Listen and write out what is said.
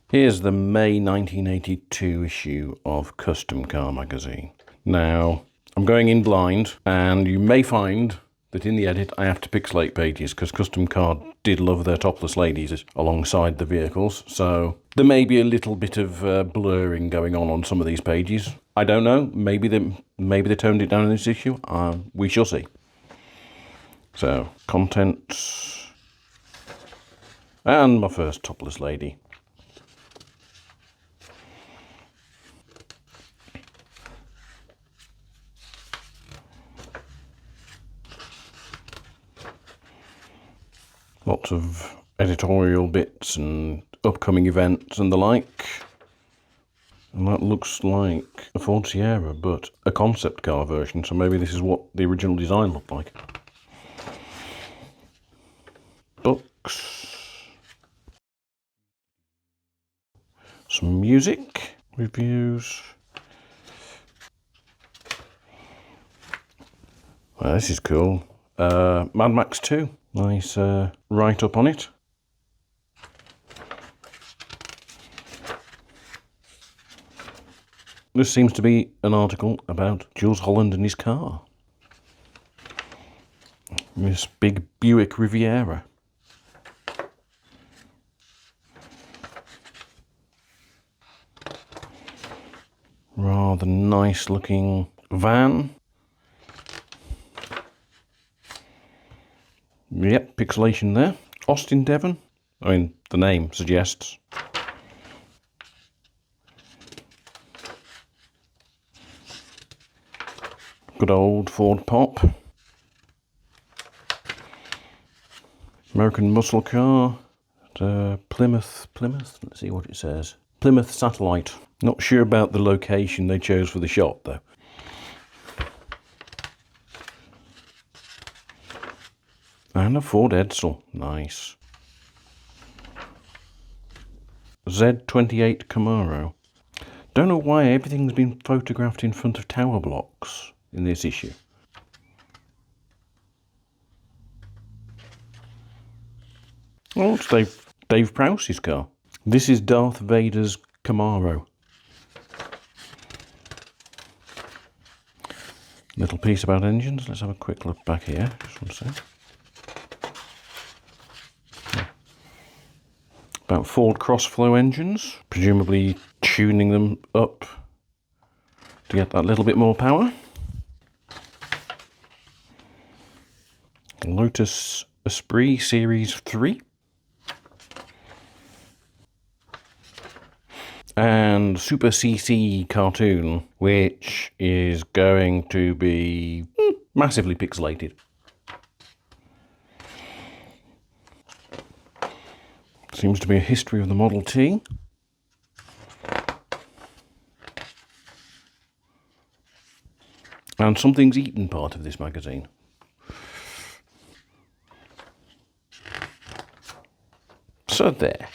Here's the May 1982 issue of Custom Car magazine. Now, I'm going in blind, and you may find that in the edit I have to pixelate pages because Custom Car did love their topless ladies alongside the vehicles, so there may be a little bit of blurring going on some of these pages. I don't know, maybe they toned it down in this issue, we shall see. So, contents, and my first topless lady. Lots of editorial bits and upcoming events and the like. And that looks like a Ford Sierra, but a concept car version, so maybe this is what the original design looked like. Books. Some music. Reviews. Well, this is cool. Mad Max 2. Nice write-up on it. This seems to be an article about Jules Holland and his car. This big Buick Riviera. Rather nice looking van. Yep, pixelation there. Austin, Devon. I mean, the name suggests. Good old Ford Pop. American muscle car. Plymouth. Let's see what it says. Plymouth Satellite. Not sure about the location they chose for the shot though. And a Ford Edsel. Nice. Z28 Camaro. Don't know why everything's been photographed in front of tower blocks in this issue. Oh, it's Dave Prowse's car. This is Darth Vader's Camaro. Little piece about engines. Let's have a quick look back here. Just one sec. About Ford Crossflow engines, presumably tuning them up to get that little bit more power. Lotus Esprit Series 3. And Super CC cartoon, which is going to be massively pixelated. Seems to be a history of the Model T. And Something's Eaten part of this magazine. So there.